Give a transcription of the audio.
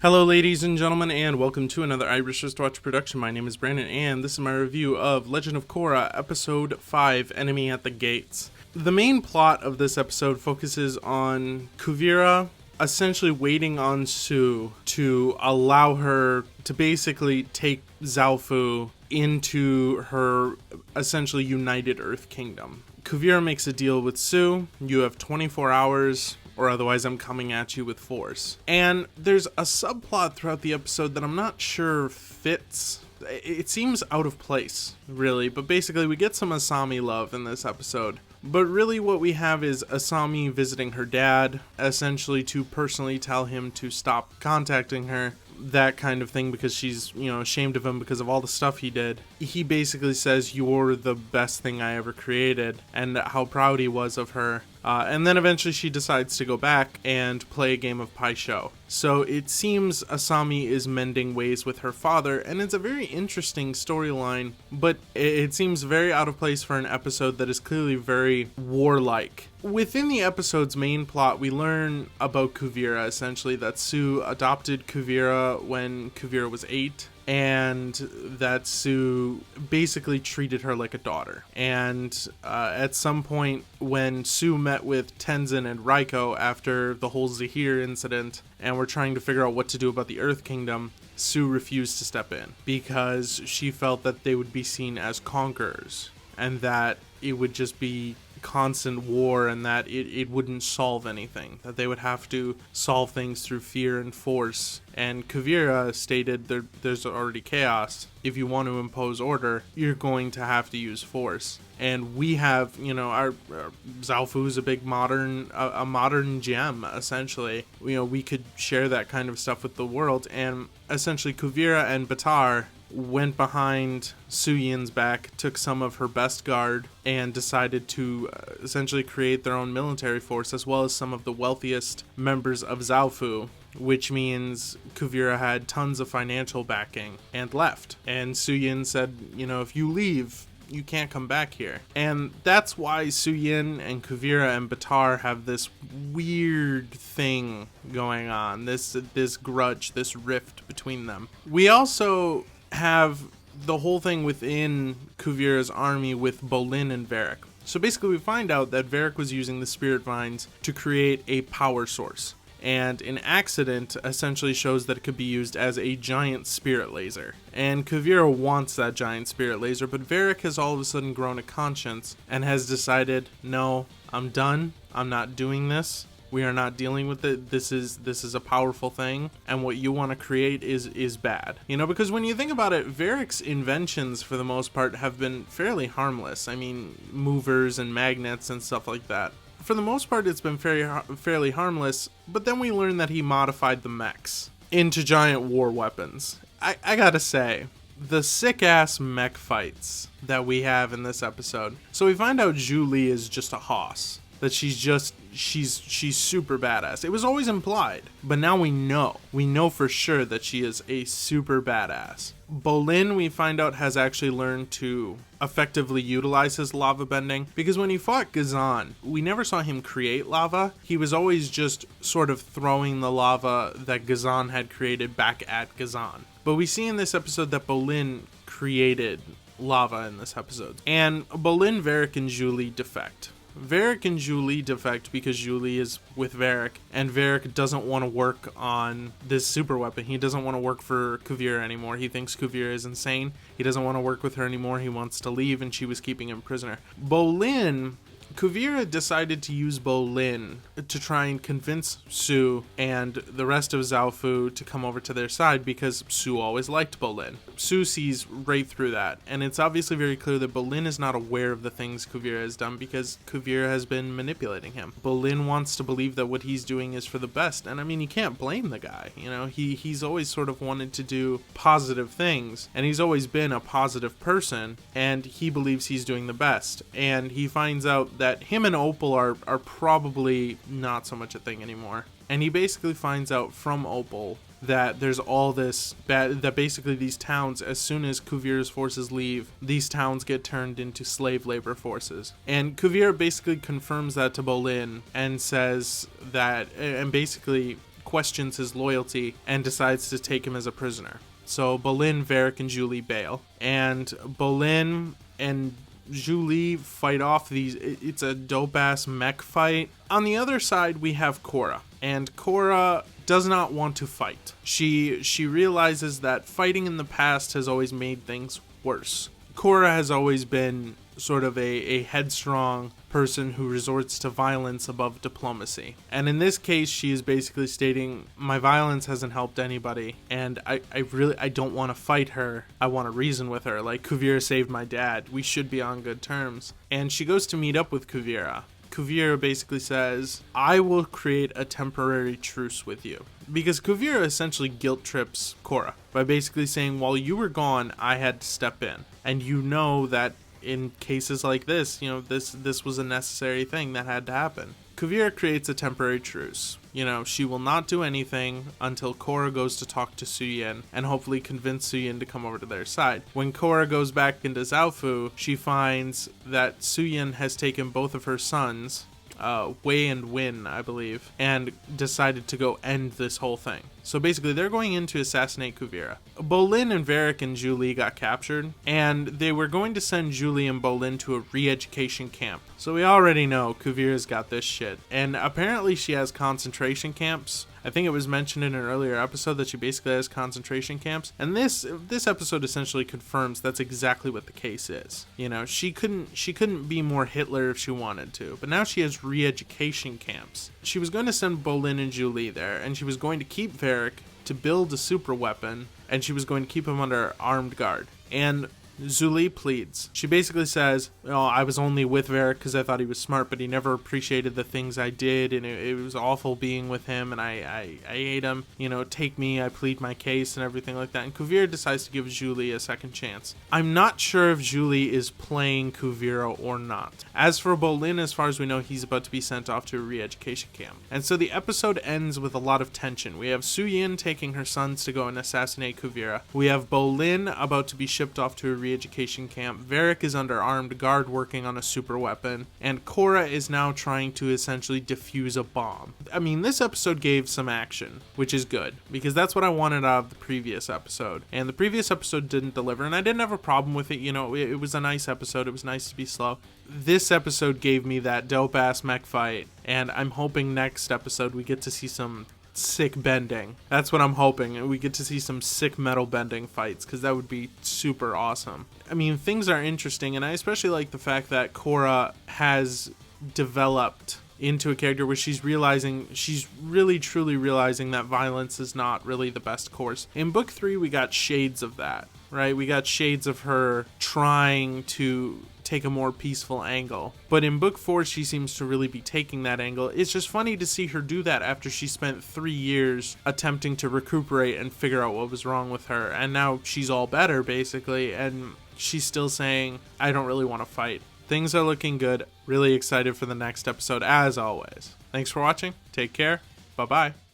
Hello ladies and gentlemen, and welcome to another Irish Wristwatch production. My name is Brandon, and this is my review of Legend of Korra, Episode 5, Enemy at the Gates. The main plot of this episode focuses on Kuvira essentially waiting on Sue to allow her to basically take Zaofu into her essentially united Earth Kingdom. Kuvira makes a deal with Sue. You have 24 hours, or otherwise I'm coming at you with force. And there's a subplot throughout the episode that I'm not sure fits. It seems out of place, really, but basically we get some Asami love in this episode. But really what we have is Asami visiting her dad, essentially to personally tell him to stop contacting her, that kind of thing, because she's, ashamed of him because of all the stuff he did. He basically says, "You're the best thing I ever created," and how proud he was of her. And then eventually she decides to go back and play a game of Pai Sho. So it seems Asami is mending ways with her father, and it's a very interesting storyline, but it seems very out of place for an episode that is clearly very warlike. Within the episode's main plot, we learn about Kuvira, essentially, that Sue adopted Kuvira when Kuvira was 8. And that Sue basically treated her like a daughter. And at some point when Sue met with Tenzin and Raiko after the whole Zahir incident and were trying to figure out what to do about the Earth Kingdom, Sue refused to step in because she felt that they would be seen as conquerors and that it would just be constant war and that it wouldn't solve anything, that they would have to solve things through fear and force. And Kuvira stated there's already chaos. If you want to impose order, you're going to have to use force. And we have, our Zaofu is a big modern gem, essentially. We could share that kind of stuff with the world. And essentially Kuvira and Batar went behind Su Yin's back, took some of her best guard, and decided to essentially create their own military force, as well as some of the wealthiest members of Zaofu, which means Kuvira had tons of financial backing and left. And Su Yin said, if you leave, you can't come back here. And that's why Su Yin and Kuvira and Batar have this weird thing going on, this grudge, this rift between them. We also have the whole thing within Kuvira's army with Bolin and Varric. So basically we find out that Varric was using the spirit vines to create a power source. And an accident essentially shows that it could be used as a giant spirit laser. And Kuvira wants that giant spirit laser, but Varric has all of a sudden grown a conscience and has decided, no, I'm done. I'm not doing this. We are not dealing with it. This is a powerful thing, and what you want to create is bad. Because when you think about it, Varric's inventions for the most part have been fairly harmless. I mean, movers and magnets and stuff like that. For the most part, it's been fairly harmless, but then we learn that he modified the mechs into giant war weapons. I gotta say, the sick-ass mech fights that we have in this episode. So we find out Zhu Li is just a hoss. That she's super badass. It was always implied, but now we know for sure that she is a super badass. Bolin, we find out, has actually learned to effectively utilize his lava bending, because when he fought Ghazan, we never saw him create lava. He was always just sort of throwing the lava that Ghazan had created back at Ghazan. But we see in this episode that Bolin created lava in this episode. And Bolin, Varric, and Zhu Li defect. Varric and Zhu Li defect because Zhu Li is with Varric, and Varric doesn't want to work on this super weapon. He doesn't want to work for Kuvira anymore. He thinks Kuvira is insane. He doesn't want to work with her anymore. He wants to leave, and she was keeping him prisoner. Bolin, Kuvira decided to use Bolin to try and convince Sue and the rest of Zaofu to come over to their side, because Sue always liked Bolin. Sue sees right through that, and it's obviously very clear that Bolin is not aware of the things Kuvira has done because Kuvira has been manipulating him. Bolin wants to believe that what he's doing is for the best, and I mean, you can't blame the guy. He's always sort of wanted to do positive things, and he's always been a positive person, and he believes he's doing the best. And he finds out that him and Opal are probably not so much a thing anymore. And he basically finds out from Opal that there's all this bad, that basically these towns, as soon as Kuvira's forces leave, these towns get turned into slave labor forces. And Kuvira basically confirms that to Bolin and says that, and basically questions his loyalty and decides to take him as a prisoner. So Bolin, Varric, and Julie bail. And Bolin and Julie fight off these. It's a dope-ass mech fight. On the other side, we have Korra. And Korra does not want to fight. She realizes that fighting in the past has always made things worse. Korra has always been sort of a headstrong person who resorts to violence above diplomacy. And in this case, she is basically stating, my violence hasn't helped anybody, and I don't want to fight her. I want to reason with her. Like, Kuvira saved my dad. We should be on good terms. And she goes to meet up with Kuvira. Kuvira basically says, I will create a temporary truce with you. Because Kuvira essentially guilt trips Korra by basically saying, while you were gone, I had to step in. And you know that in cases like this, this was a necessary thing that had to happen. Kuvira creates a temporary truce. She will not do anything until Korra goes to talk to Suyin and hopefully convince Suyin to come over to their side. When Korra goes back into Zaofu, she finds that Suyin has taken both of her sons, Wei and Win, I believe, and decided to go end this whole thing. So basically, they're going in to assassinate Kuvira. Bolin and Varric and Julie got captured, and they were going to send Julie and Bolin to a re-education camp. So we already know Kuvira's got this shit. And apparently she has concentration camps. I think it was mentioned in an earlier episode that she basically has concentration camps. And this episode essentially confirms that's exactly what the case is. She couldn't be more Hitler if she wanted to. But now she has re-education camps. She was going to send Bolin and Julie there, and she was going to keep Varric to build a super weapon, and she was going to keep him under armed guard. And Julie pleads. She basically says, I was only with Varric because I thought he was smart, but he never appreciated the things I did, and it was awful being with him, and I hate him. Take me, I plead my case, and everything like that. And Kuvira decides to give Julie a second chance. I'm not sure if Julie is playing Kuvira or not. As for Bolin, as far as we know, he's about to be sent off to a re-education camp. And so the episode ends with a lot of tension. We have Suyin taking her sons to go and assassinate Kuvira. We have Bolin about to be shipped off to a re-education camp. Varric is under armed guard working on a super weapon, and Korra is now trying to essentially defuse a bomb. I mean, this episode gave some action, which is good, because that's what I wanted out of the previous episode. And the previous episode didn't deliver, and I didn't have a problem with it. It was a nice episode. It was nice to be slow. This episode gave me that dope-ass mech fight, and I'm hoping next episode we get to see some sick bending. That's what I'm hoping. We get to see some sick metal bending fights, because that would be super awesome. I mean, things are interesting, and I especially like the fact that Korra has developed into a character where she's really truly realizing that violence is not really the best course. In book 3, we got shades of that, right? We got shades of her trying to take a more peaceful angle. But in book 4, she seems to really be taking that angle. It's just funny to see her do that after she spent 3 years attempting to recuperate and figure out what was wrong with her. And now she's all better, basically, and she's still saying, I don't really want to fight. Things are looking good. Really excited for the next episode, as always. Thanks for watching. Take care. Bye-bye.